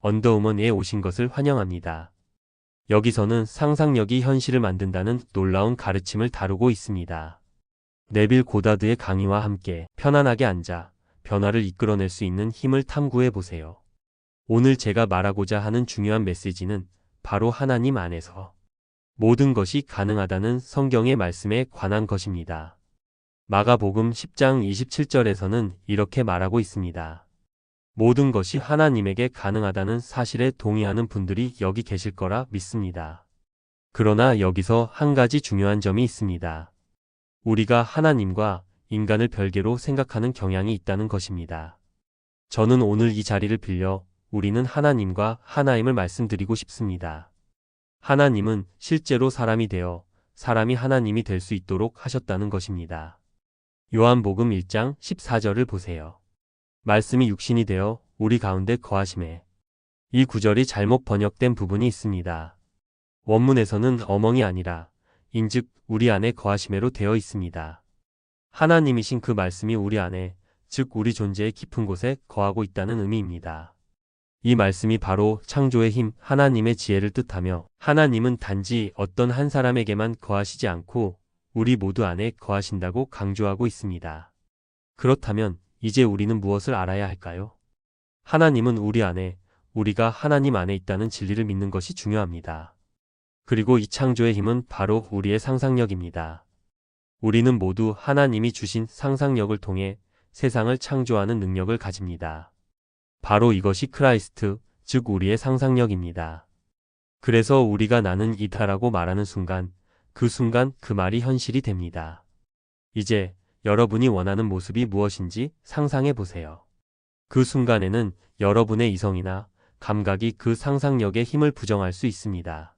언더우먼에 오신 것을 환영합니다. 여기서는 상상력이 현실을 만든다는 놀라운 가르침을 다루고 있습니다. 네빌 고다드의 강의와 함께 편안하게 앉아 변화를 이끌어낼 수 있는 힘을 탐구해 보세요. 오늘 제가 말하고자 하는 중요한 메시지는 바로 하나님 안에서 모든 것이 가능하다는 성경의 말씀에 관한 것입니다. 마가복음 10장 27절에서는 이렇게 말하고 있습니다. 모든 것이 하나님에게 가능하다는 사실에 동의하는 분들이 여기 계실 거라 믿습니다. 그러나 여기서 한 가지 중요한 점이 있습니다. 우리가 하나님과 인간을 별개로 생각하는 경향이 있다는 것입니다. 저는 오늘 이 자리를 빌려 우리는 하나님과 하나임을 말씀드리고 싶습니다. 하나님은 실제로 사람이 되어 사람이 하나님이 될 수 있도록 하셨다는 것입니다. 요한복음 1장 14절을 보세요. 말씀이 육신이 되어 우리 가운데 거하심에. 이 구절이 잘못 번역된 부분이 있습니다. 원문에서는 어멍이 아니라 인즉 우리 안에 거하심에로 되어 있습니다. 하나님이신 그 말씀이 우리 안에, 즉 우리 존재의 깊은 곳에 거하고 있다는 의미입니다. 이 말씀이 바로 창조의 힘, 하나님의 지혜를 뜻하며 하나님은 단지 어떤 한 사람에게만 거하시지 않고 우리 모두 안에 거하신다고 강조하고 있습니다. 그렇다면 이제 우리는 무엇을 알아야 할까요? 하나님은 우리 안에, 우리가 하나님 안에 있다는 진리를 믿는 것이 중요합니다. 그리고 이 창조의 힘은 바로 우리의 상상력입니다. 우리는 모두 하나님이 주신 상상력을 통해 세상을 창조하는 능력을 가집니다. 바로 이것이 크라이스트, 즉 우리의 상상력입니다. 그래서 우리가 나는 이다라고 말하는 순간, 그 순간 그 말이 현실이 됩니다. 이제 여러분이 원하는 모습이 무엇인지 상상해 보세요. 그 순간에는 여러분의 이성이나 감각이 그 상상력의 힘을 부정할 수 있습니다.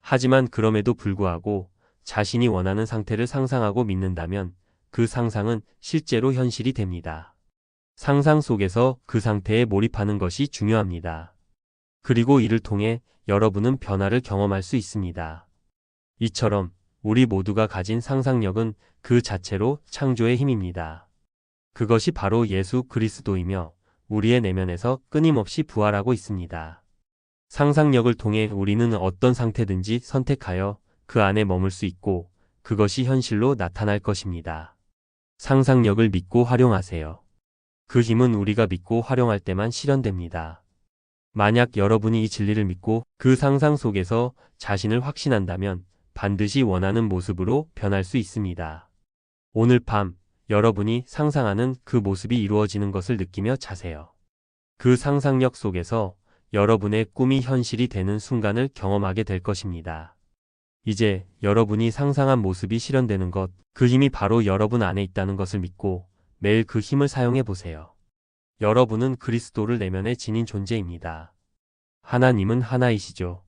하지만 그럼에도 불구하고 자신이 원하는 상태를 상상하고 믿는다면 그 상상은 실제로 현실이 됩니다. 상상 속에서 그 상태에 몰입하는 것이 중요합니다. 그리고 이를 통해 여러분은 변화를 경험할 수 있습니다. 이처럼 우리 모두가 가진 상상력은 그 자체로 창조의 힘입니다. 그것이 바로 예수 그리스도이며 우리의 내면에서 끊임없이 부활하고 있습니다. 상상력을 통해 우리는 어떤 상태든지 선택하여 그 안에 머물 수 있고 그것이 현실로 나타날 것입니다. 상상력을 믿고 활용하세요. 그 힘은 우리가 믿고 활용할 때만 실현됩니다. 만약 여러분이 이 진리를 믿고 그 상상 속에서 자신을 확신한다면 반드시 원하는 모습으로 변할 수 있습니다. 오늘 밤 여러분이 상상하는 그 모습이 이루어지는 것을 느끼며 자세요. 그 상상력 속에서 여러분의 꿈이 현실이 되는 순간을 경험하게 될 것입니다. 이제 여러분이 상상한 모습이 실현되는 것, 그 힘이 바로 여러분 안에 있다는 것을 믿고 매일 그 힘을 사용해 보세요. 여러분은 그리스도를 내면에 지닌 존재입니다. 하나님은 하나이시죠.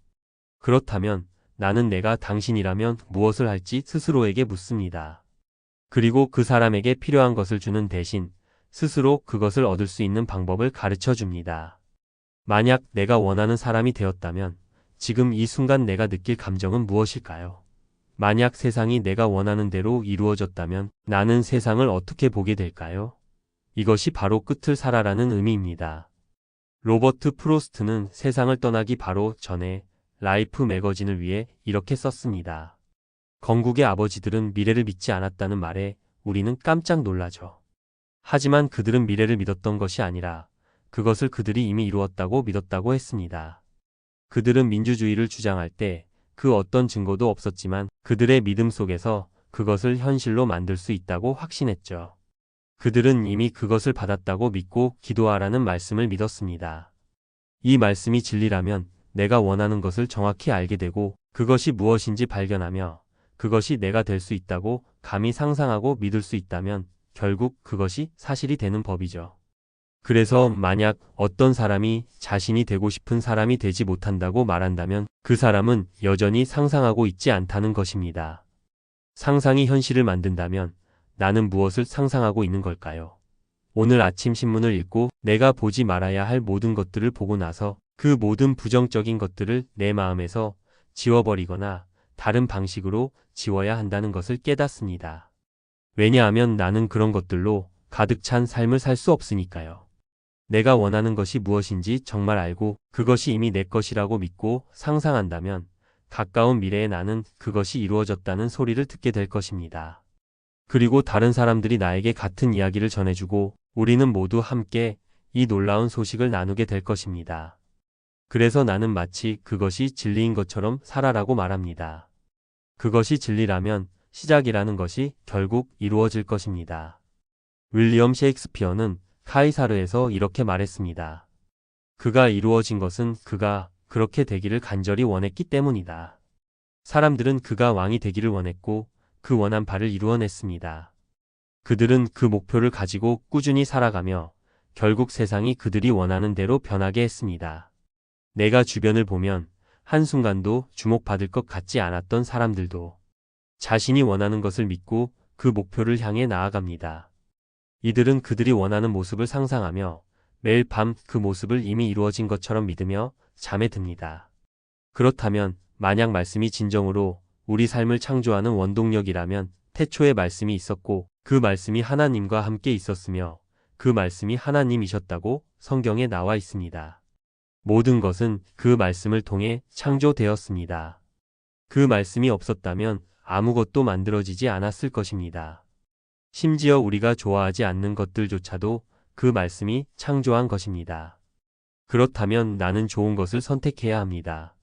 그렇다면 나는 내가 당신이라면 무엇을 할지 스스로에게 묻습니다. 그리고 그 사람에게 필요한 것을 주는 대신 스스로 그것을 얻을 수 있는 방법을 가르쳐 줍니다. 만약 내가 원하는 사람이 되었다면 지금 이 순간 내가 느낄 감정은 무엇일까요? 만약 세상이 내가 원하는 대로 이루어졌다면 나는 세상을 어떻게 보게 될까요? 이것이 바로 끝을 살아라는 의미입니다. 로버트 프로스트는 세상을 떠나기 바로 전에 라이프 매거진을 위해 이렇게 썼습니다. 건국의 아버지들은 미래를 믿지 않았다는 말에 우리는 깜짝 놀라죠. 하지만 그들은 미래를 믿었던 것이 아니라 그것을 그들이 이미 이루었다고 믿었다고 했습니다. 그들은 민주주의를 주장할 때 그 어떤 증거도 없었지만 그들의 믿음 속에서 그것을 현실로 만들 수 있다고 확신했죠. 그들은 이미 그것을 받았다고 믿고 기도하라는 말씀을 믿었습니다. 이 말씀이 진리라면 내가 원하는 것을 정확히 알게 되고 그것이 무엇인지 발견하며 그것이 내가 될 수 있다고 감히 상상하고 믿을 수 있다면 결국 그것이 사실이 되는 법이죠. 그래서 만약 어떤 사람이 자신이 되고 싶은 사람이 되지 못한다고 말한다면 그 사람은 여전히 상상하고 있지 않다는 것입니다. 상상이 현실을 만든다면 나는 무엇을 상상하고 있는 걸까요? 오늘 아침 신문을 읽고 내가 보지 말아야 할 모든 것들을 보고 나서 그 모든 부정적인 것들을 내 마음에서 지워버리거나 다른 방식으로 지워야 한다는 것을 깨닫습니다. 왜냐하면 나는 그런 것들로 가득 찬 삶을 살 수 없으니까요. 내가 원하는 것이 무엇인지 정말 알고 그것이 이미 내 것이라고 믿고 상상한다면 가까운 미래에 나는 그것이 이루어졌다는 소리를 듣게 될 것입니다. 그리고 다른 사람들이 나에게 같은 이야기를 전해주고 우리는 모두 함께 이 놀라운 소식을 나누게 될 것입니다. 그래서 나는 마치 그것이 진리인 것처럼 살아라고 말합니다. 그것이 진리라면 시작이라는 것이 결국 이루어질 것입니다. 윌리엄 셰익스피어는 카이사르에서 이렇게 말했습니다. 그가 이루어진 것은 그가 그렇게 되기를 간절히 원했기 때문이다. 사람들은 그가 왕이 되기를 원했고 그 원한 바를 이루어냈습니다. 그들은 그 목표를 가지고 꾸준히 살아가며 결국 세상이 그들이 원하는 대로 변하게 했습니다. 내가 주변을 보면 한순간도 주목받을 것 같지 않았던 사람들도 자신이 원하는 것을 믿고 그 목표를 향해 나아갑니다. 이들은 그들이 원하는 모습을 상상하며 매일 밤 그 모습을 이미 이루어진 것처럼 믿으며 잠에 듭니다. 그렇다면 만약 말씀이 진정으로 우리 삶을 창조하는 원동력이라면 태초에 말씀이 있었고 그 말씀이 하나님과 함께 있었으며 그 말씀이 하나님이셨다고 성경에 나와 있습니다. 모든 것은 그 말씀을 통해 창조되었습니다. 그 말씀이 없었다면 아무것도 만들어지지 않았을 것입니다. 심지어 우리가 좋아하지 않는 것들조차도 그 말씀이 창조한 것입니다. 그렇다면 나는 좋은 것을 선택해야 합니다.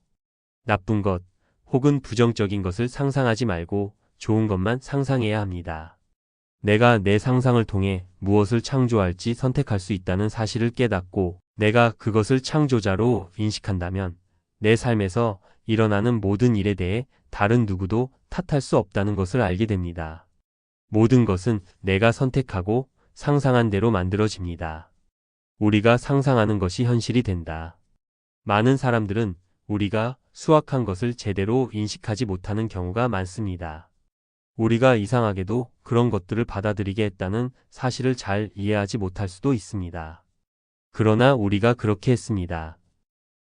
나쁜 것 혹은 부정적인 것을 상상하지 말고 좋은 것만 상상해야 합니다. 내가 내 상상을 통해 무엇을 창조할지 선택할 수 있다는 사실을 깨닫고 내가 그것을 창조자로 인식한다면 내 삶에서 일어나는 모든 일에 대해 다른 누구도 탓할 수 없다는 것을 알게 됩니다. 모든 것은 내가 선택하고 상상한 대로 만들어집니다. 우리가 상상하는 것이 현실이 된다. 많은 사람들은 우리가 수확한 것을 제대로 인식하지 못하는 경우가 많습니다. 우리가 이상하게도 그런 것들을 받아들이게 했다는 사실을 잘 이해하지 못할 수도 있습니다. 그러나 우리가 그렇게 했습니다.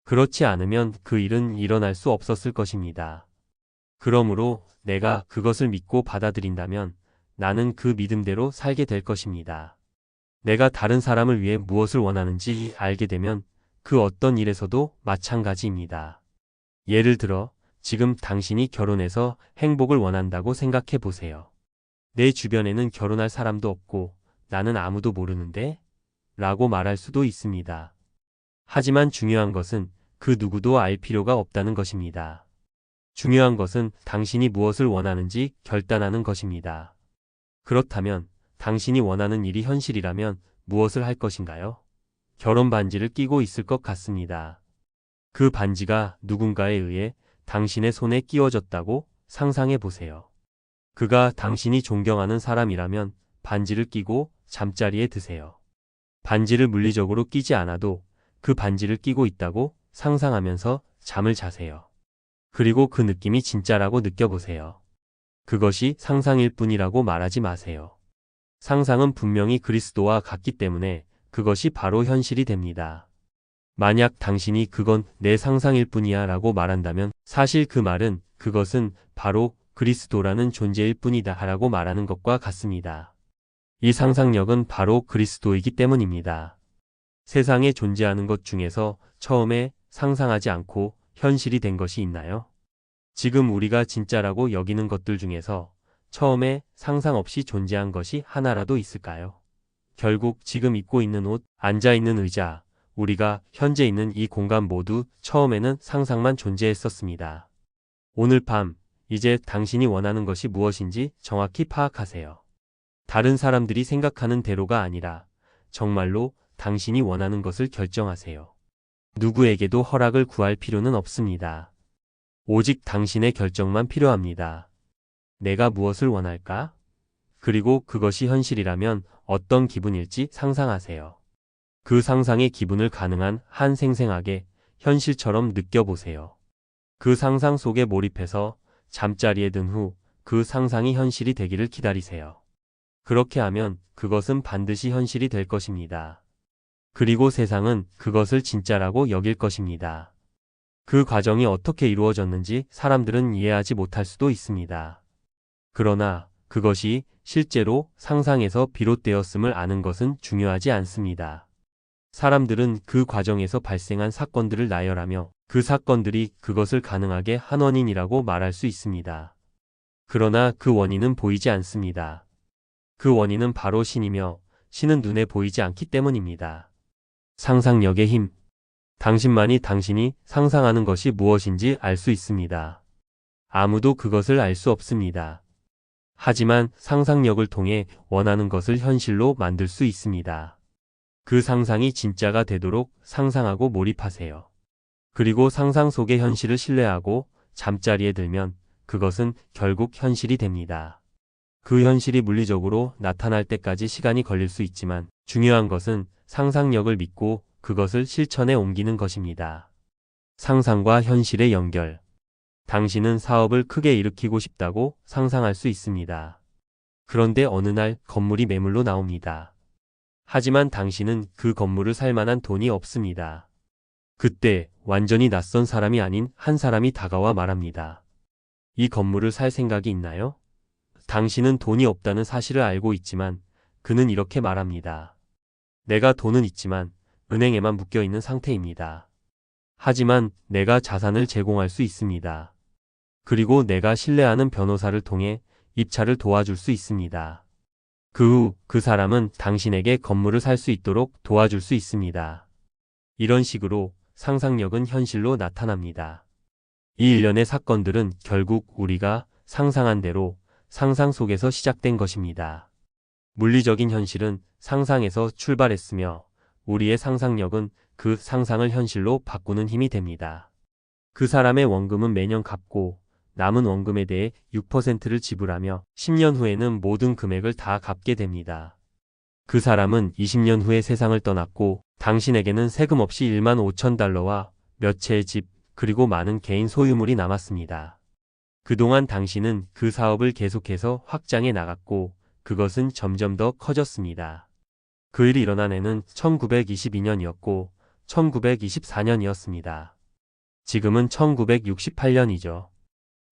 그렇지 않으면 그 일은 일어날 수 없었을 것입니다. 그러므로 내가 그것을 믿고 받아들인다면 나는 그 믿음대로 살게 될 것입니다. 내가 다른 사람을 위해 무엇을 원하는지 알게 되면 그 어떤 일에서도 마찬가지입니다. 예를 들어 지금 당신이 결혼해서 행복을 원한다고 생각해 보세요. 내 주변에는 결혼할 사람도 없고 나는 아무도 모르는데? 라고 말할 수도 있습니다. 하지만 중요한 것은 그 누구도 알 필요가 없다는 것입니다. 중요한 것은 당신이 무엇을 원하는지 결단하는 것입니다. 그렇다면 당신이 원하는 일이 현실이라면 무엇을 할 것인가요? 결혼 반지를 끼고 있을 것 같습니다. 그 반지가 누군가에 의해 당신의 손에 끼워졌다고 상상해 보세요. 그가 당신이 존경하는 사람이라면 반지를 끼고 잠자리에 드세요. 반지를 물리적으로 끼지 않아도 그 반지를 끼고 있다고 상상하면서 잠을 자세요. 그리고 그 느낌이 진짜라고 느껴보세요. 그것이 상상일 뿐이라고 말하지 마세요. 상상은 분명히 그리스도와 같기 때문에 그것이 바로 현실이 됩니다. 만약 당신이 그건 내 상상일 뿐이야 라고 말한다면 사실 그 말은 그것은 바로 그리스도라는 존재일 뿐이다 라고 말하는 것과 같습니다. 이 상상력은 바로 그리스도이기 때문입니다. 세상에 존재하는 것 중에서 처음에 상상하지 않고 현실이 된 것이 있나요? 지금 우리가 진짜라고 여기는 것들 중에서 처음에 상상 없이 존재한 것이 하나라도 있을까요? 결국 지금 입고 있는 옷, 앉아 있는 의자, 우리가 현재 있는 이 공간 모두 처음에는 상상만 존재했었습니다. 오늘 밤, 이제 당신이 원하는 것이 무엇인지 정확히 파악하세요. 다른 사람들이 생각하는 대로가 아니라 정말로 당신이 원하는 것을 결정하세요. 누구에게도 허락을 구할 필요는 없습니다. 오직 당신의 결정만 필요합니다. 내가 무엇을 원할까? 그리고 그것이 현실이라면 어떤 기분일지 상상하세요. 그 상상의 기분을 가능한 한 생생하게 현실처럼 느껴보세요. 그 상상 속에 몰입해서 잠자리에 든 후 그 상상이 현실이 되기를 기다리세요. 그렇게 하면 그것은 반드시 현실이 될 것입니다. 그리고 세상은 그것을 진짜라고 여길 것입니다. 그 과정이 어떻게 이루어졌는지 사람들은 이해하지 못할 수도 있습니다. 그러나 그것이 실제로 상상에서 비롯되었음을 아는 것은 중요하지 않습니다. 사람들은 그 과정에서 발생한 사건들을 나열하며 그 사건들이 그것을 가능하게 한 원인이라고 말할 수 있습니다. 그러나 그 원인은 보이지 않습니다. 그 원인은 바로 신이며 신은 눈에 보이지 않기 때문입니다. 상상력의 힘. 당신만이 당신이 상상하는 것이 무엇인지 알 수 있습니다. 아무도 그것을 알 수 없습니다. 하지만 상상력을 통해 원하는 것을 현실로 만들 수 있습니다. 그 상상이 진짜가 되도록 상상하고 몰입하세요. 그리고 상상 속의 현실을 신뢰하고 잠자리에 들면 그것은 결국 현실이 됩니다. 그 현실이 물리적으로 나타날 때까지 시간이 걸릴 수 있지만 중요한 것은 상상력을 믿고 그것을 실천에 옮기는 것입니다. 상상과 현실의 연결. 당신은 사업을 크게 일으키고 싶다고 상상할 수 있습니다. 그런데 어느 날 건물이 매물로 나옵니다. 하지만 당신은 그 건물을 살 만한 돈이 없습니다. 그때 완전히 낯선 사람이 아닌 한 사람이 다가와 말합니다. 이 건물을 살 생각이 있나요? 당신은 돈이 없다는 사실을 알고 있지만 그는 이렇게 말합니다. 내가 돈은 있지만 은행에만 묶여 있는 상태입니다. 하지만 내가 자산을 제공할 수 있습니다. 그리고 내가 신뢰하는 변호사를 통해 입찰을 도와줄 수 있습니다. 그 후 그 사람은 당신에게 건물을 살 수 있도록 도와줄 수 있습니다. 이런 식으로 상상력은 현실로 나타납니다. 이 일련의 사건들은 결국 우리가 상상한 대로 상상 속에서 시작된 것입니다. 물리적인 현실은 상상에서 출발했으며 우리의 상상력은 그 상상을 현실로 바꾸는 힘이 됩니다. 그 사람의 원금은 매년 갚고 남은 원금에 대해 6%를 지불하며 10년 후에는 모든 금액을 다 갚게 됩니다. 그 사람은 20년 후에 세상을 떠났고 당신에게는 세금 없이 1만 5천 달러와 몇 채의 집 그리고 많은 개인 소유물이 남았습니다. 그동안 당신은 그 사업을 계속해서 확장해 나갔고 그것은 점점 더 커졌습니다. 그 일이 일어난 해는 1922년이었고 1924년이었습니다. 지금은 1968년이죠.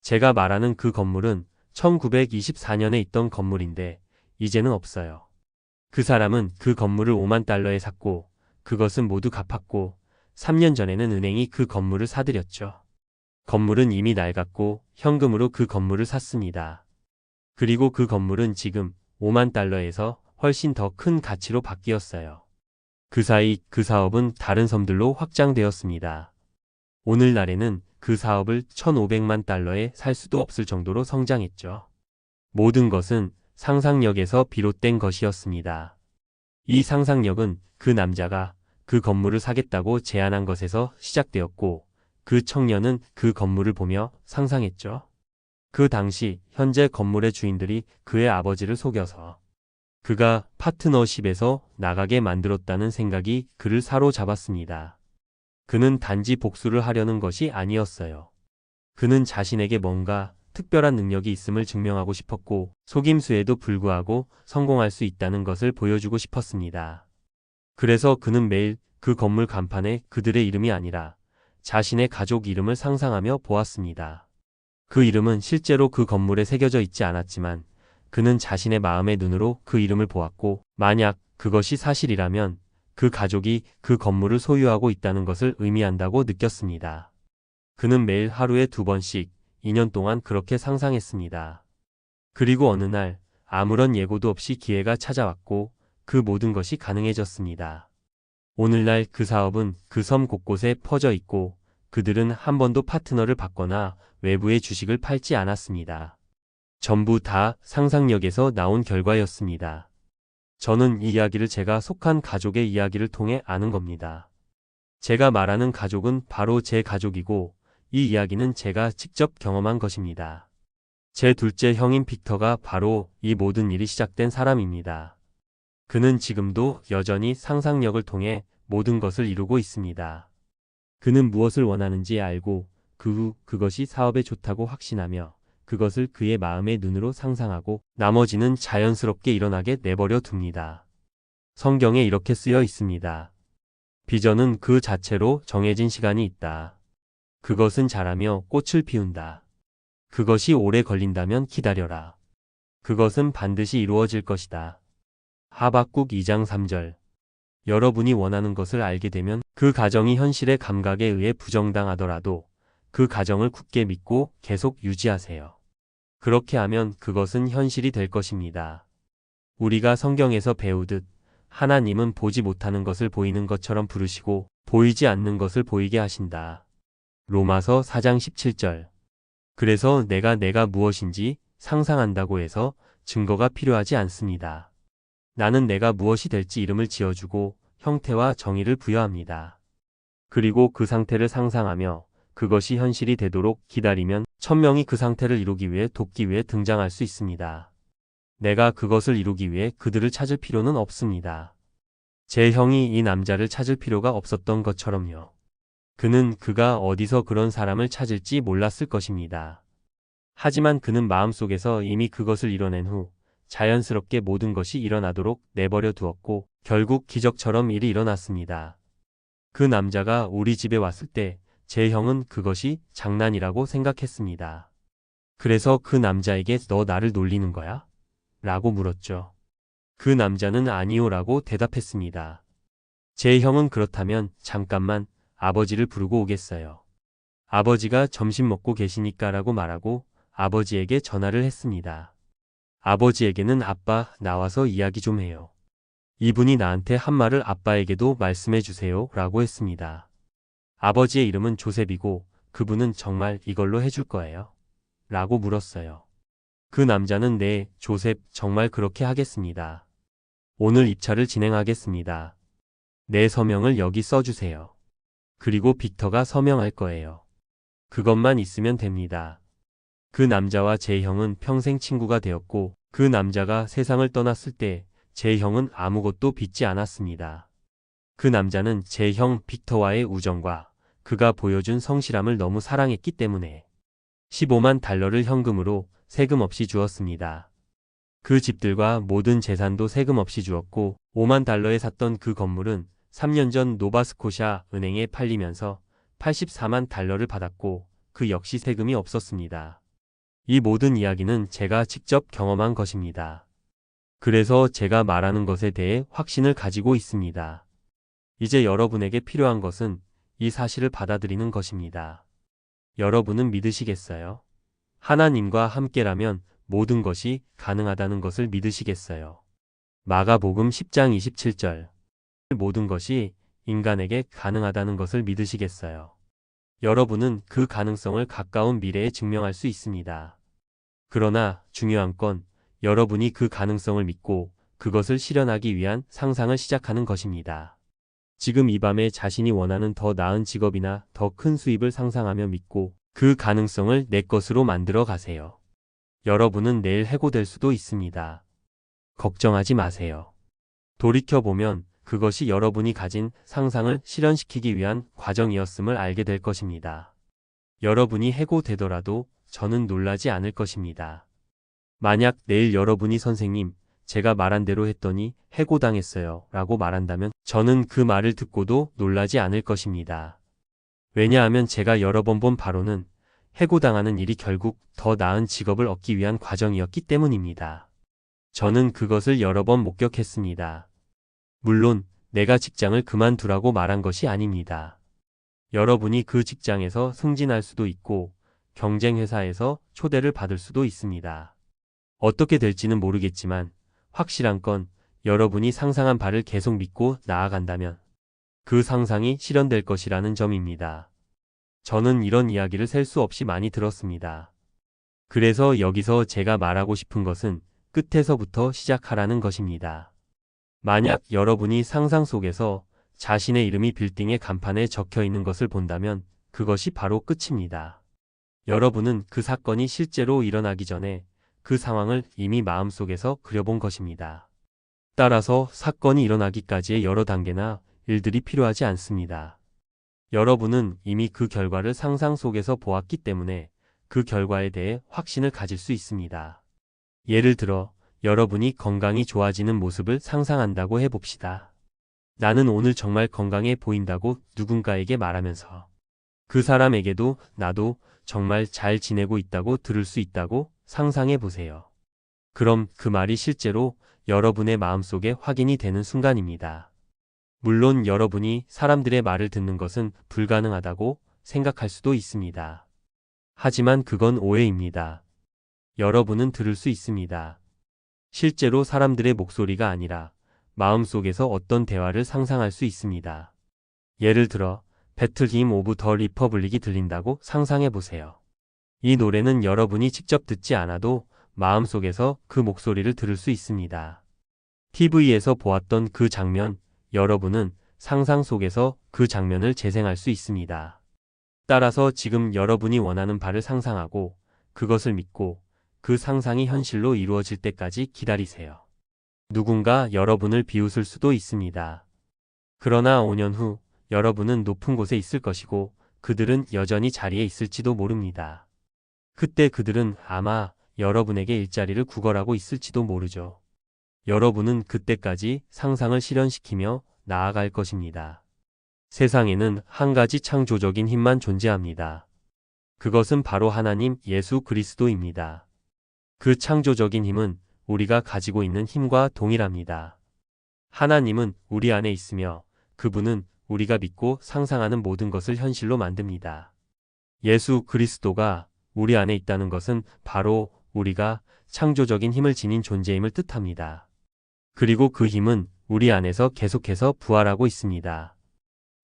제가 말하는 그 건물은 1924년에 있던 건물인데 이제는 없어요. 그 사람은 그 건물을 5만 달러에 샀고 그것은 모두 갚았고 3년 전에는 은행이 그 건물을 사들였죠. 건물은 이미 낡았고 현금으로 그 건물을 샀습니다. 그리고 그 건물은 지금 5만 달러에서 훨씬 더 큰 가치로 바뀌었어요. 그 사이 그 사업은 다른 섬들로 확장되었습니다. 오늘날에는 그 사업을 1,500만 달러에 살 수도 없을 정도로 성장했죠. 모든 것은 상상력에서 비롯된 것이었습니다. 이 상상력은 그 남자가 그 건물을 사겠다고 제안한 것에서 시작되었고 그 청년은 그 건물을 보며 상상했죠. 그 당시 현재 건물의 주인들이 그의 아버지를 속여서 그가 파트너십에서 나가게 만들었다는 생각이 그를 사로잡았습니다. 그는 단지 복수를 하려는 것이 아니었어요. 그는 자신에게 뭔가 특별한 능력이 있음을 증명하고 싶었고 속임수에도 불구하고 성공할 수 있다는 것을 보여주고 싶었습니다. 그래서 그는 매일 그 건물 간판에 그들의 이름이 아니라 자신의 가족 이름을 상상하며 보았습니다. 그 이름은 실제로 그 건물에 새겨져 있지 않았지만 그는 자신의 마음의 눈으로 그 이름을 보았고 만약 그것이 사실이라면 그 가족이 그 건물을 소유하고 있다는 것을 의미한다고 느꼈습니다. 그는 매일 하루에 2번씩 2년 동안 그렇게 상상했습니다. 그리고 어느 날 아무런 예고도 없이 기회가 찾아왔고 그 모든 것이 가능해졌습니다. 오늘날 그 사업은 그 섬 곳곳에 퍼져 있고 그들은 한 번도 파트너를 받거나 외부의 주식을 팔지 않았습니다. 전부 다 상상력에서 나온 결과였습니다. 저는 이 이야기를 제가 속한 가족의 이야기를 통해 아는 겁니다. 제가 말하는 가족은 바로 제 가족이고 이 이야기는 제가 직접 경험한 것입니다. 제 둘째 형인 빅터가 바로 이 모든 일이 시작된 사람입니다. 그는 지금도 여전히 상상력을 통해 모든 것을 이루고 있습니다. 그는 무엇을 원하는지 알고 그 후 그것이 사업에 좋다고 확신하며 그것을 그의 마음의 눈으로 상상하고 나머지는 자연스럽게 일어나게 내버려 둡니다. 성경에 이렇게 쓰여 있습니다. 비전은 그 자체로 정해진 시간이 있다. 그것은 자라며 꽃을 피운다. 그것이 오래 걸린다면 기다려라. 그것은 반드시 이루어질 것이다. 하박국 2장 3절. 여러분이 원하는 것을 알게 되면 그 가정이 현실의 감각에 의해 부정당하더라도 그 가정을 굳게 믿고 계속 유지하세요. 그렇게 하면 그것은 현실이 될 것입니다. 우리가 성경에서 배우듯 하나님은 보지 못하는 것을 보이는 것처럼 부르시고 보이지 않는 것을 보이게 하신다. 로마서 4장 17절. 그래서 내가 무엇인지 상상한다고 해서 증거가 필요하지 않습니다. 나는 내가 무엇이 될지 이름을 지어주고 형태와 정의를 부여합니다. 그리고 그 상태를 상상하며 그것이 현실이 되도록 기다리면 천명이 그 상태를 이루기 위해 돕기 위해 등장할 수 있습니다. 내가 그것을 이루기 위해 그들을 찾을 필요는 없습니다. 제 형이 이 남자를 찾을 필요가 없었던 것처럼요. 그가 어디서 그런 사람을 찾을지 몰랐을 것입니다. 하지만 그는 마음속에서 이미 그것을 이뤄낸 후 자연스럽게 모든 것이 일어나도록 내버려 두었고 결국 기적처럼 일이 일어났습니다. 그 남자가 우리 집에 왔을 때 제 형은 그것이 장난이라고 생각했습니다. 그래서 그 남자에게 너 나를 놀리는 거야? 라고 물었죠. 그 남자는 아니요 라고 대답했습니다. 제 형은 그렇다면 잠깐만 아버지를 부르고 오겠어요. 아버지가 점심 먹고 계시니까 라고 말하고 아버지에게 전화를 했습니다. 아버지에게는 아빠 나와서 이야기 좀 해요. 이분이 나한테 한 말을 아빠에게도 말씀해 주세요 라고 했습니다. 아버지의 이름은 조셉이고 그분은 정말 이걸로 해줄 거예요? 라고 물었어요. 그 남자는 네, 조셉 정말 그렇게 하겠습니다. 오늘 입찰을 진행하겠습니다. 내 서명을 여기 써주세요. 그리고 빅터가 서명할 거예요. 그것만 있으면 됩니다. 그 남자와 제 형은 평생 친구가 되었고 그 남자가 세상을 떠났을 때 제 형은 아무것도 빚지 않았습니다. 그 남자는 제 형 빅터와의 우정과 그가 보여준 성실함을 너무 사랑했기 때문에 15만 달러를 현금으로 세금 없이 주었습니다. 그 집들과 모든 재산도 세금 없이 주었고 5만 달러에 샀던 그 건물은 3년 전 노바스코샤 은행에 팔리면서 84만 달러를 받았고 그 역시 세금이 없었습니다. 이 모든 이야기는 제가 직접 경험한 것입니다. 그래서 제가 말하는 것에 대해 확신을 가지고 있습니다. 이제 여러분에게 필요한 것은 이 사실을 받아들이는 것입니다. 여러분은 믿으시겠어요? 하나님과 함께라면 모든 것이 가능하다는 것을 믿으시겠어요? 마가복음 10장 27절. 모든 것이 인간에게 가능하다는 것을 믿으시겠어요? 여러분은 그 가능성을 가까운 미래에 증명할 수 있습니다. 그러나 중요한 건 여러분이 그 가능성을 믿고 그것을 실현하기 위한 상상을 시작하는 것입니다. 지금 이 밤에 자신이 원하는 더 나은 직업이나 더 큰 수입을 상상하며 믿고 그 가능성을 내 것으로 만들어 가세요. 여러분은 내일 해고될 수도 있습니다. 걱정하지 마세요. 돌이켜보면 그것이 여러분이 가진 상상을 실현시키기 위한 과정이었음을 알게 될 것입니다. 여러분이 해고되더라도 저는 놀라지 않을 것입니다. 만약 내일 여러분이 선생님, 제가 말한 대로 했더니 해고당했어요 라고 말한다면 저는 그 말을 듣고도 놀라지 않을 것입니다. 왜냐하면 제가 여러 번 본 바로는 해고당하는 일이 결국 더 나은 직업을 얻기 위한 과정이었기 때문입니다. 저는 그것을 여러 번 목격했습니다. 물론 내가 직장을 그만두라고 말한 것이 아닙니다. 여러분이 그 직장에서 승진할 수도 있고 경쟁 회사에서 초대를 받을 수도 있습니다. 어떻게 될지는 모르겠지만 확실한 건 여러분이 상상한 바를 계속 믿고 나아간다면 그 상상이 실현될 것이라는 점입니다. 저는 이런 이야기를 셀 수 없이 많이 들었습니다. 그래서 여기서 제가 말하고 싶은 것은 끝에서부터 시작하라는 것입니다. 만약 여러분이 상상 속에서 자신의 이름이 빌딩의 간판에 적혀 있는 것을 본다면 그것이 바로 끝입니다. 여러분은 그 사건이 실제로 일어나기 전에 그 상황을 이미 마음속에서 그려본 것입니다. 따라서 사건이 일어나기까지의 여러 단계나 일들이 필요하지 않습니다. 여러분은 이미 그 결과를 상상 속에서 보았기 때문에 그 결과에 대해 확신을 가질 수 있습니다. 예를 들어 여러분이 건강이 좋아지는 모습을 상상한다고 해봅시다. 나는 오늘 정말 건강해 보인다고 누군가에게 말하면서 그 사람에게도 나도 정말 잘 지내고 있다고 들을 수 있다고 상상해 보세요. 그럼 그 말이 실제로 여러분의 마음속에 확인이 되는 순간입니다. 물론 여러분이 사람들의 말을 듣는 것은 불가능하다고 생각할 수도 있습니다. 하지만 그건 오해입니다. 여러분은 들을 수 있습니다. 실제로 사람들의 목소리가 아니라 마음속에서 어떤 대화를 상상할 수 있습니다. 예를 들어 배틀 힘 오브 더 리퍼블릭이 들린다고 상상해 보세요. 이 노래는 여러분이 직접 듣지 않아도 마음속에서 그 목소리를 들을 수 있습니다. TV에서 보았던 그 장면, 여러분은 상상 속에서 그 장면을 재생할 수 있습니다. 따라서 지금 여러분이 원하는 바를 상상하고 그것을 믿고 그 상상이 현실로 이루어질 때까지 기다리세요. 누군가 여러분을 비웃을 수도 있습니다. 그러나 5년 후 여러분은 높은 곳에 있을 것이고 그들은 여전히 자리에 있을지도 모릅니다. 그때 그들은 아마 여러분에게 일자리를 구걸하고 있을지도 모르죠. 여러분은 그때까지 상상을 실현시키며 나아갈 것입니다. 세상에는 한 가지 창조적인 힘만 존재합니다. 그것은 바로 하나님 예수 그리스도입니다. 그 창조적인 힘은 우리가 가지고 있는 힘과 동일합니다. 하나님은 우리 안에 있으며 그분은 우리가 믿고 상상하는 모든 것을 현실로 만듭니다. 예수 그리스도가 우리 안에 있다는 것은 바로 우리가 창조적인 힘을 지닌 존재임을 뜻합니다. 그리고 그 힘은 우리 안에서 계속해서 부활하고 있습니다.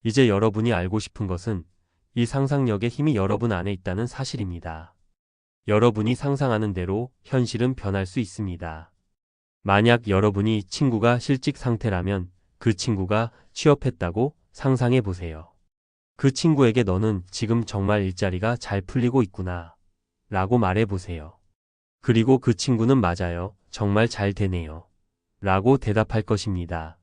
이제 여러분이 알고 싶은 것은 이 상상력의 힘이 여러분 안에 있다는 사실입니다. 여러분이 상상하는 대로 현실은 변할 수 있습니다. 만약 여러분이 친구가 실직 상태라면 그 친구가 취업했다고 상상해 보세요. 그 친구에게 너는 지금 정말 일자리가 잘 풀리고 있구나 라고 말해 보세요. 그리고 그 친구는 맞아요. 정말 잘 되네요. 라고 대답할 것입니다.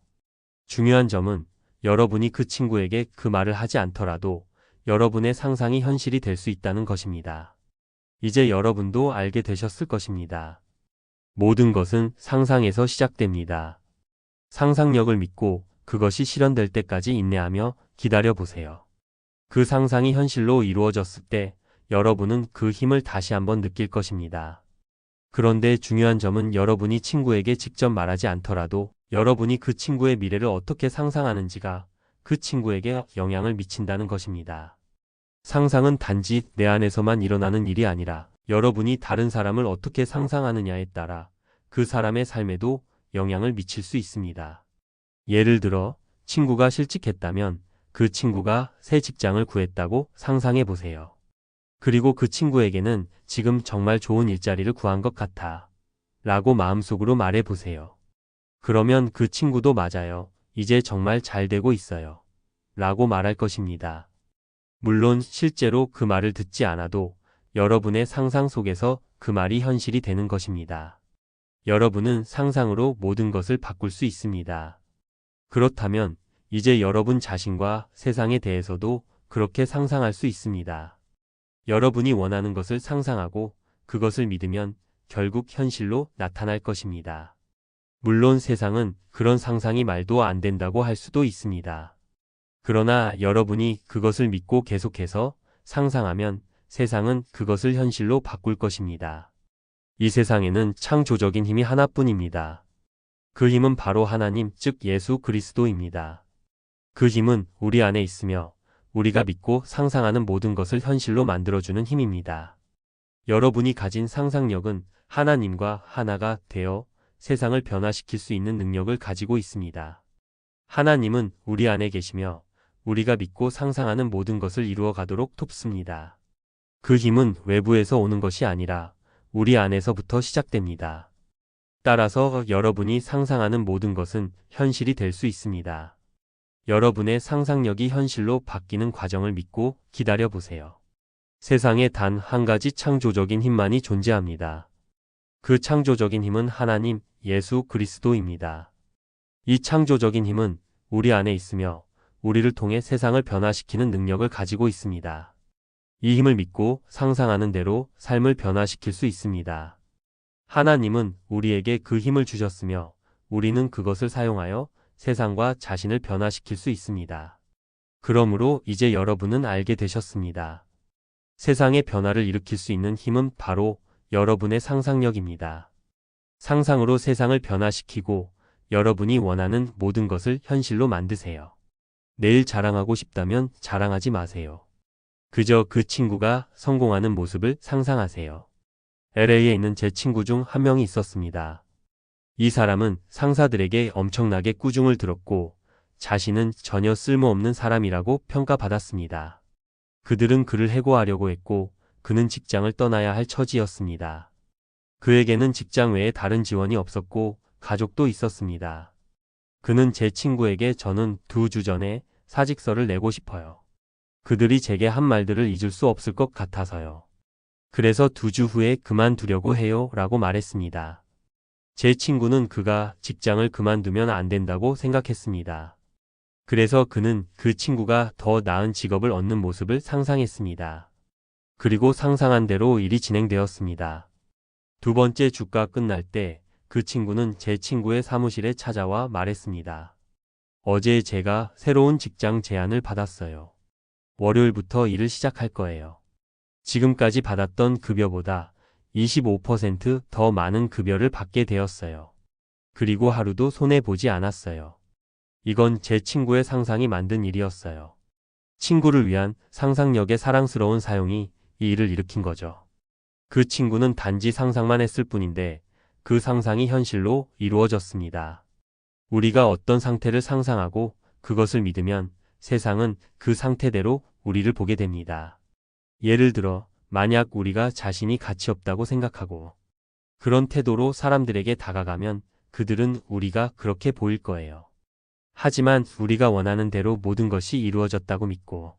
중요한 점은 여러분이 그 친구에게 그 말을 하지 않더라도 여러분의 상상이 현실이 될 수 있다는 것입니다. 이제 여러분도 알게 되셨을 것입니다. 모든 것은 상상에서 시작됩니다. 상상력을 믿고 그것이 실현될 때까지 인내하며 기다려 보세요. 그 상상이 현실로 이루어졌을 때 여러분은 그 힘을 다시 한번 느낄 것입니다. 그런데 중요한 점은 여러분이 친구에게 직접 말하지 않더라도 여러분이 그 친구의 미래를 어떻게 상상하는지가 그 친구에게 영향을 미친다는 것입니다. 상상은 단지 내 안에서만 일어나는 일이 아니라 여러분이 다른 사람을 어떻게 상상하느냐에 따라 그 사람의 삶에도 영향을 미칠 수 있습니다. 예를 들어 친구가 실직했다면 그 친구가 새 직장을 구했다고 상상해 보세요. 그리고 그 친구에게는 지금 정말 좋은 일자리를 구한 것 같아 라고 마음속으로 말해 보세요. 그러면 그 친구도 맞아요. 이제 정말 잘 되고 있어요. 라고 말할 것입니다. 물론 실제로 그 말을 듣지 않아도 여러분의 상상 속에서 그 말이 현실이 되는 것입니다. 여러분은 상상으로 모든 것을 바꿀 수 있습니다. 그렇다면 이제 여러분 자신과 세상에 대해서도 그렇게 상상할 수 있습니다. 여러분이 원하는 것을 상상하고 그것을 믿으면 결국 현실로 나타날 것입니다. 물론 세상은 그런 상상이 말도 안 된다고 할 수도 있습니다. 그러나 여러분이 그것을 믿고 계속해서 상상하면 세상은 그것을 현실로 바꿀 것입니다. 이 세상에는 창조적인 힘이 하나뿐입니다. 그 힘은 바로 하나님, 즉 예수 그리스도입니다. 그 힘은 우리 안에 있으며 우리가 믿고 상상하는 모든 것을 현실로 만들어주는 힘입니다. 여러분이 가진 상상력은 하나님과 하나가 되어 세상을 변화시킬 수 있는 능력을 가지고 있습니다. 하나님은 우리 안에 계시며 우리가 믿고 상상하는 모든 것을 이루어 가도록 돕습니다. 그 힘은 외부에서 오는 것이 아니라 우리 안에서부터 시작됩니다. 따라서 여러분이 상상하는 모든 것은 현실이 될 수 있습니다. 여러분의 상상력이 현실로 바뀌는 과정을 믿고 기다려 보세요. 세상에 단 한 가지 창조적인 힘만이 존재합니다. 그 창조적인 힘은 하나님, 예수 그리스도입니다. 이 창조적인 힘은 우리 안에 있으며 우리를 통해 세상을 변화시키는 능력을 가지고 있습니다. 이 힘을 믿고 상상하는 대로 삶을 변화시킬 수 있습니다. 하나님은 우리에게 그 힘을 주셨으며 우리는 그것을 사용하여 세상과 자신을 변화시킬 수 있습니다. 그러므로 이제 여러분은 알게 되셨습니다. 세상의 변화를 일으킬 수 있는 힘은 바로 여러분의 상상력입니다. 상상으로 세상을 변화시키고 여러분이 원하는 모든 것을 현실로 만드세요. 내일 자랑하고 싶다면 자랑하지 마세요. 그저 그 친구가 성공하는 모습을 상상하세요. LA에 있는 제 친구 중 한 명이 있었습니다. 이 사람은 상사들에게 엄청나게 꾸중을 들었고 자신은 전혀 쓸모없는 사람이라고 평가받았습니다. 그들은 그를 해고하려고 했고 그는 직장을 떠나야 할 처지였습니다. 그에게는 직장 외에 다른 지원이 없었고 가족도 있었습니다. 그는 제 친구에게 저는 2주 전에 사직서를 내고 싶어요. 그들이 제게 한 말들을 잊을 수 없을 것 같아서요. 그래서 2주 후에 그만두려고 해요 라고 말했습니다. 제 친구는 그가 직장을 그만두면 안 된다고 생각했습니다. 그래서 그는 그 친구가 더 나은 직업을 얻는 모습을 상상했습니다. 그리고 상상한 대로 일이 진행되었습니다. 두 번째 주가 끝날 때 그 친구는 제 친구의 사무실에 찾아와 말했습니다. 어제 제가 새로운 직장 제안을 받았어요. 월요일부터 일을 시작할 거예요. 지금까지 받았던 급여보다 25% 더 많은 급여를 받게 되었어요. 그리고 하루도 손해보지 않았어요. 이건 제 친구의 상상이 만든 일이었어요. 친구를 위한 상상력의 사랑스러운 사용이 이 일을 일으킨 거죠. 그 친구는 단지 상상만 했을 뿐인데 그 상상이 현실로 이루어졌습니다. 우리가 어떤 상태를 상상하고 그것을 믿으면 세상은 그 상태대로 우리를 보게 됩니다. 예를 들어 만약 우리가 자신이 가치 없다고 생각하고 그런 태도로 사람들에게 다가가면 그들은 우리가 그렇게 보일 거예요. 하지만 우리가 원하는 대로 모든 것이 이루어졌다고 믿고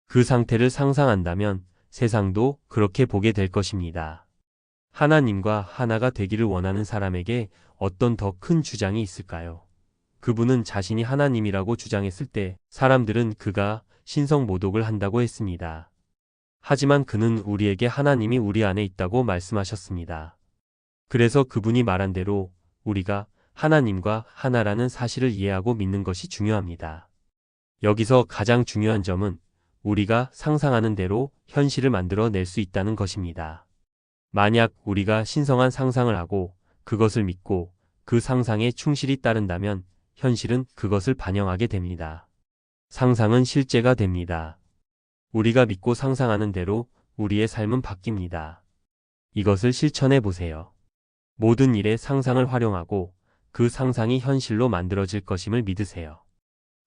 그 상태를 상상한다면 세상도 그렇게 보게 될 것입니다. 하나님과 하나가 되기를 원하는 사람에게 어떤 더 큰 주장이 있을까요? 그분은 자신이 하나님이라고 주장했을 때 사람들은 그가 신성모독을 한다고 했습니다. 하지만 그는 우리에게 하나님이 우리 안에 있다고 말씀하셨습니다. 그래서 그분이 말한 대로 우리가 하나님과 하나라는 사실을 이해하고 믿는 것이 중요합니다. 여기서 가장 중요한 점은 우리가 상상하는 대로 현실을 만들어 낼 수 있다는 것입니다. 만약 우리가 신성한 상상을 하고 그것을 믿고 그 상상에 충실히 따른다면 현실은 그것을 반영하게 됩니다. 상상은 실제가 됩니다. 우리가 믿고 상상하는 대로 우리의 삶은 바뀝니다. 이것을 실천해 보세요. 모든 일에 상상을 활용하고 그 상상이 현실로 만들어질 것임을 믿으세요.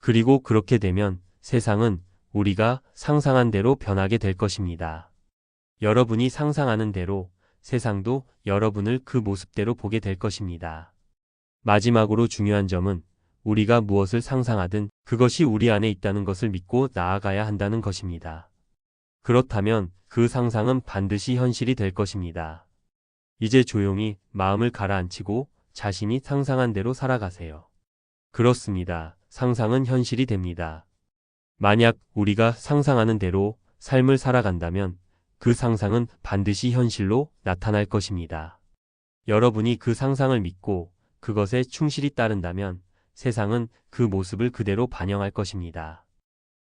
그리고 그렇게 되면 세상은 우리가 상상한 대로 변하게 될 것입니다. 여러분이 상상하는 대로 세상도 여러분을 그 모습대로 보게 될 것입니다. 마지막으로 중요한 점은 우리가 무엇을 상상하든 그것이 우리 안에 있다는 것을 믿고 나아가야 한다는 것입니다. 그렇다면 그 상상은 반드시 현실이 될 것입니다. 이제 조용히 마음을 가라앉히고 자신이 상상한 대로 살아가세요. 그렇습니다. 상상은 현실이 됩니다. 만약 우리가 상상하는 대로 삶을 살아간다면 그 상상은 반드시 현실로 나타날 것입니다. 여러분이 그 상상을 믿고 그것에 충실히 따른다면 세상은 그 모습을 그대로 반영할 것입니다.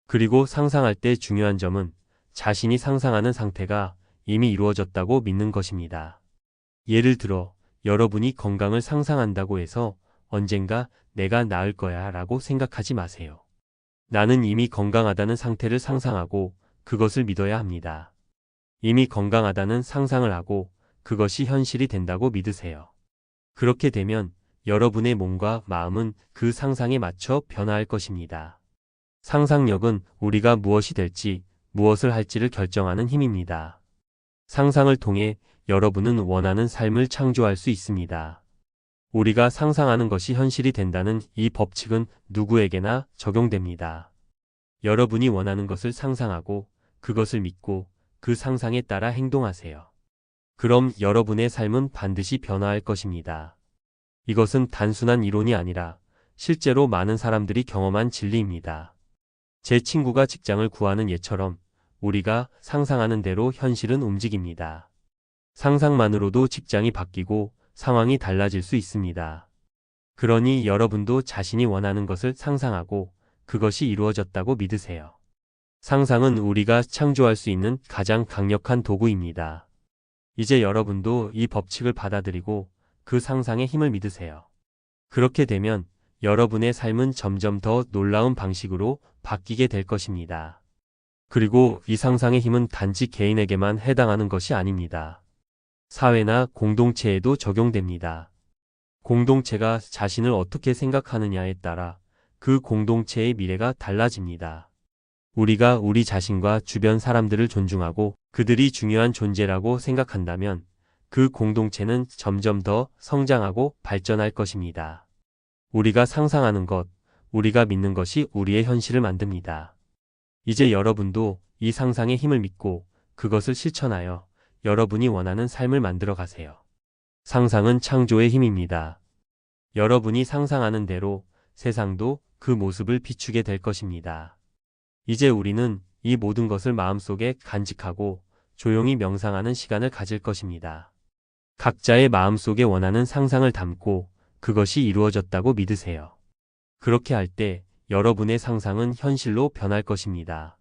그리고 상상할 때 중요한 점은 자신이 상상하는 상태가 이미 이루어졌다고 믿는 것입니다. 예를 들어 여러분이 건강을 상상한다고 해서 언젠가 내가 나을 거야 라고 생각하지 마세요. 나는 이미 건강하다는 상태를 상상하고 그것을 믿어야 합니다. 이미 건강하다는 상상을 하고 그것이 현실이 된다고 믿으세요. 그렇게 되면 여러분의 몸과 마음은 그 상상에 맞춰 변화할 것입니다. 상상력은 우리가 무엇이 될지, 무엇을 할지를 결정하는 힘입니다. 상상을 통해 여러분은 원하는 삶을 창조할 수 있습니다. 우리가 상상하는 것이 현실이 된다는 이 법칙은 누구에게나 적용됩니다. 여러분이 원하는 것을 상상하고 그것을 믿고 그 상상에 따라 행동하세요. 그럼 여러분의 삶은 반드시 변화할 것입니다. 이것은 단순한 이론이 아니라 실제로 많은 사람들이 경험한 진리입니다. 제 친구가 직장을 구하는 예처럼 우리가 상상하는 대로 현실은 움직입니다. 상상만으로도 직장이 바뀌고 상황이 달라질 수 있습니다. 그러니 여러분도 자신이 원하는 것을 상상하고 그것이 이루어졌다고 믿으세요. 상상은 우리가 창조할 수 있는 가장 강력한 도구입니다. 이제 여러분도 이 법칙을 받아들이고 그 상상의 힘을 믿으세요. 그렇게 되면 여러분의 삶은 점점 더 놀라운 방식으로 바뀌게 될 것입니다. 그리고 이 상상의 힘은 단지 개인에게만 해당하는 것이 아닙니다. 사회나 공동체에도 적용됩니다. 공동체가 자신을 어떻게 생각하느냐에 따라 그 공동체의 미래가 달라집니다. 우리가 우리 자신과 주변 사람들을 존중하고 그들이 중요한 존재라고 생각한다면 그 공동체는 점점 더 성장하고 발전할 것입니다. 우리가 상상하는 것, 우리가 믿는 것이 우리의 현실을 만듭니다. 이제 여러분도 이 상상의 힘을 믿고 그것을 실천하여 여러분이 원하는 삶을 만들어 가세요. 상상은 창조의 힘입니다. 여러분이 상상하는 대로 세상도 그 모습을 비추게 될 것입니다. 이제 우리는 이 모든 것을 마음속에 간직하고 조용히 명상하는 시간을 가질 것입니다. 각자의 마음속에 원하는 상상을 담고 그것이 이루어졌다고 믿으세요. 그렇게 할 때 여러분의 상상은 현실로 변할 것입니다.